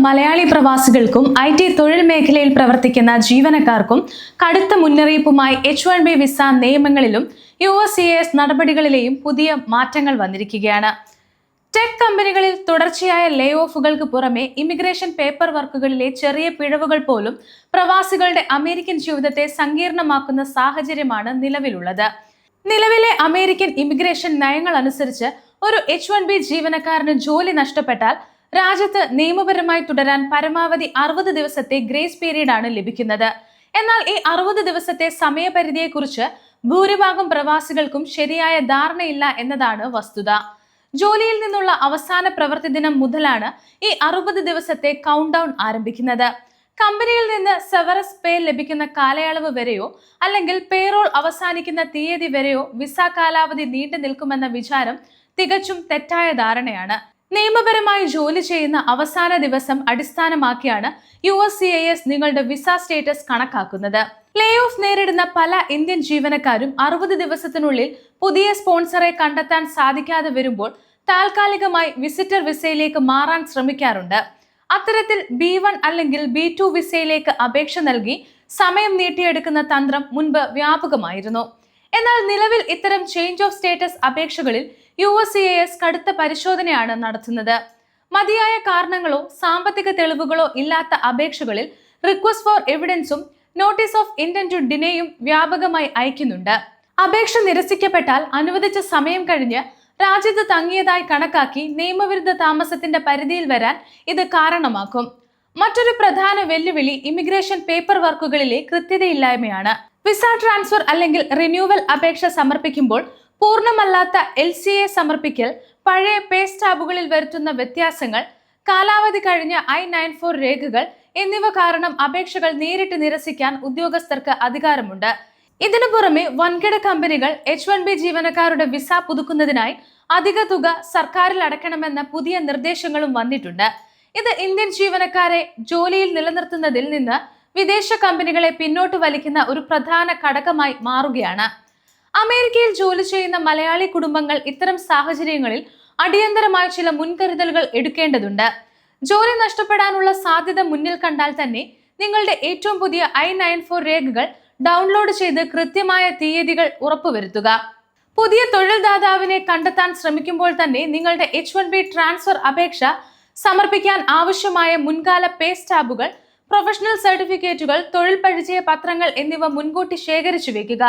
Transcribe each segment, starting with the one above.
Malayali പ്രവാസികൾക്കും IT തൊഴിൽ മേഖലയിൽ പ്രവർത്തിക്കുന്ന ജീവനക്കാർക്കും കടുത്ത മുന്നറിയിപ്പുമായി H1B വിസ നിയമങ്ങളിലും USCIS നടപടികളിലെയും പുതിയ മാറ്റങ്ങൾ വന്നിരിക്കുകയാണ്. ടെക് കമ്പനികളിൽ തുടർച്ചയായ ലേ ഓഫുകൾക്ക് പുറമെ ഇമിഗ്രേഷൻ പേപ്പർ വർക്കുകളിലെ ചെറിയ പിഴവുകൾ പോലും പ്രവാസികളുടെ അമേരിക്കൻ ജീവിതത്തെ സങ്കീർണമാക്കുന്ന സാഹചര്യമാണ് നിലവിലുള്ളത്. നിലവിലെ അമേരിക്കൻ ഇമിഗ്രേഷൻ നയങ്ങൾ അനുസരിച്ച് ഒരു H1B ജീവനക്കാരന് ജോലി നഷ്ടപ്പെട്ടാൽ രാജ്യത്ത് നിയമപരമായി തുടരാൻ പരമാവധി 60 ദിവസത്തെ ഗ്രേസ് പീരീഡ് ആണ് ലഭിക്കുന്നത്. എന്നാൽ ഈ 60 ദിവസത്തെ സമയപരിധിയെക്കുറിച്ച് ഭൂരിഭാഗം പ്രവാസികൾക്കും ശരിയായ ധാരണയില്ല എന്നതാണ് വസ്തുത. ജോലിയിൽ നിന്നുള്ള അവസാന പ്രവൃത്തി ദിനം മുതലാണ് ഈ 60 ദിവസത്തെ കൗണ്ട് ഡൗൺ ആരംഭിക്കുന്നത്. കമ്പനിയിൽ നിന്ന് സെവറസ് പേ ലഭിക്കുന്ന കാലയളവ് വരെയോ അല്ലെങ്കിൽ പേറോൾ അവസാനിക്കുന്ന തീയതി വരെയോ വിസ കാലാവധി നീണ്ടു നിൽക്കുമെന്ന വിചാരം തികച്ചും തെറ്റായ ധാരണയാണ്. നിയമപരമായി ജോലി ചെയ്യുന്ന അവസാന ദിവസം അടിസ്ഥാനമാക്കിയാണ് USCIS നിങ്ങളുടെ വിസ സ്റ്റേറ്റസ് കണക്കാക്കുന്നത്. ലേ ഓഫ് നേരിടുന്ന പല ഇന്ത്യൻ ജീവനക്കാരും 60 ദിവസത്തിനുള്ളിൽ പുതിയ സ്പോൺസറെ കണ്ടെത്താൻ സാധിക്കാതെ വരുമ്പോൾ താൽക്കാലികമായി വിസിറ്റർ വിസയിലേക്ക് മാറാൻ ശ്രമിക്കാറുണ്ട്. അത്തരത്തിൽ B1 അല്ലെങ്കിൽ B2 വിസയിലേക്ക് അപേക്ഷ നൽകി സമയം നീട്ടിയെടുക്കുന്ന തന്ത്രം മുൻപ് വ്യാപകമായിരുന്നു. എന്നാൽ നിലവിൽ ഇത്തരം ചേഞ്ച് ഓഫ് സ്റ്റേറ്റസ് അപേക്ഷകളിൽ USCIS കടുത്ത പരിശോധനയാണ് നടത്തുന്നത്. മതിയായ കാരണങ്ങളോ സാമ്പത്തിക തെളിവുകളോ ഇല്ലാത്ത അപേക്ഷകളിൽ റിക്വസ്റ്റ് ഫോർ എവിഡൻസും നോട്ടീസ് ഓഫ് ഇന്റന്റ് ടു ഡിനേയും വ്യാപകമായി അയക്കുന്നുണ്ട്. അപേക്ഷ നിരസിക്കപ്പെട്ടാൽ അനുവദിച്ച സമയം കഴിഞ്ഞ് രാജ്യത്ത് തങ്ങിയതായി കണക്കാക്കി നിയമവിരുദ്ധ താമസത്തിന്റെ പരിധിയിൽ വരാൻ ഇത് കാരണമാക്കും. മറ്റൊരു പ്രധാന വെല്ലുവിളി ഇമിഗ്രേഷൻ പേപ്പർ വർക്കുകളിലെ കൃത്യതയില്ലായ്മയാണ്. വിസ ട്രാൻസ്ഫർ അല്ലെങ്കിൽ റിന്യൂവൽ അപേക്ഷ സമർപ്പിക്കുമ്പോൾ പൂർണ്ണമല്ലാത്ത LCA സമർപ്പിക്കൽ, പഴയ പേ സ്റ്റാമ്പുകളിൽ വരുത്തുന്ന വ്യത്യാസങ്ങൾ, കാലാവധി കഴിഞ്ഞ I-94 രേഖകൾ എന്നിവ കാരണം അപേക്ഷകൾ നേരിട്ട് നിരസിക്കാൻ ഉദ്യോഗസ്ഥർക്ക് അധികാരമുണ്ട്. ഇതിനു പുറമെ വൻകിട കമ്പനികൾ H1B ജീവനക്കാരുടെ വിസ പുതുക്കുന്നതിനായി അധിക തുക സർക്കാരിൽ അടയ്ക്കണമെന്ന പുതിയ നിർദ്ദേശങ്ങളും വന്നിട്ടുണ്ട്. ഇത് ഇന്ത്യൻ ജീവനക്കാരെ ജോലിയിൽ നിലനിർത്തുന്നതിൽ നിന്ന് വിദേശ കമ്പനികളെ പിന്നോട്ട് വലിക്കുന്ന ഒരു പ്രധാന ഘടകമായി മാറുകയാണ്. അമേരിക്കയിൽ ജോലി ചെയ്യുന്ന മലയാളി കുടുംബങ്ങൾ ഇത്തരം സാഹചര്യങ്ങളിൽ അടിയന്തരമായ ചില മുൻകരുതലുകൾ എടുക്കേണ്ടതുണ്ട്. ജോലി നഷ്ടപ്പെടാനുള്ള സാധ്യത മുന്നിൽ കണ്ടാൽ തന്നെ നിങ്ങളുടെ ഏറ്റവും പുതിയ I-94 രേഖകൾ ഡൗൺലോഡ് ചെയ്ത് കൃത്യമായ തീയതികൾ ഉറപ്പുവരുത്തുക. പുതിയ തൊഴിൽദാതാവിനെ കണ്ടെത്താൻ ശ്രമിക്കുമ്പോൾ തന്നെ നിങ്ങളുടെ H1B ട്രാൻസ്ഫർ അപേക്ഷ സമർപ്പിക്കാൻ ആവശ്യമായ മുൻകാല പേ സ്റ്റാമ്പുകൾ, പ്രൊഫഷണൽ സർട്ടിഫിക്കറ്റുകൾ, തൊഴിൽ പരിചയ പത്രങ്ങൾ എന്നിവ മുൻകൂട്ടി ശേഖരിച്ചു വെക്കുക.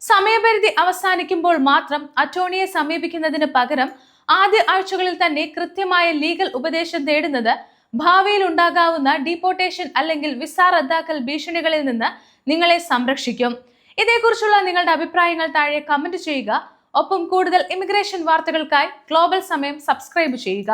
സമയപരിധി അവസാനിക്കുമ്പോൾ മാത്രം അറ്റോർണിയെ സമീപിക്കുന്നതിന് പകരം ആദ്യ ആഴ്ചകളിൽ തന്നെ കൃത്യമായ ലീഗൽ ഉപദേശം തേടുന്നത് ഭാവിയിൽ ഉണ്ടാകാവുന്ന ഡീപ്പോർട്ടേഷൻ അല്ലെങ്കിൽ വിസ റദ്ദാക്കൽ ഭീഷണികളിൽ നിന്ന് നിങ്ങളെ സംരക്ഷിക്കും. ഇതേക്കുറിച്ചുള്ള നിങ്ങളുടെ അഭിപ്രായങ്ങൾ താഴെ കമന്റ് ചെയ്യുക. ഒപ്പം കൂടുതൽ ഇമിഗ്രേഷൻ വാർത്തകൾക്കായി ഗ്ലോബൽ സമയം സബ്സ്ക്രൈബ് ചെയ്യുക.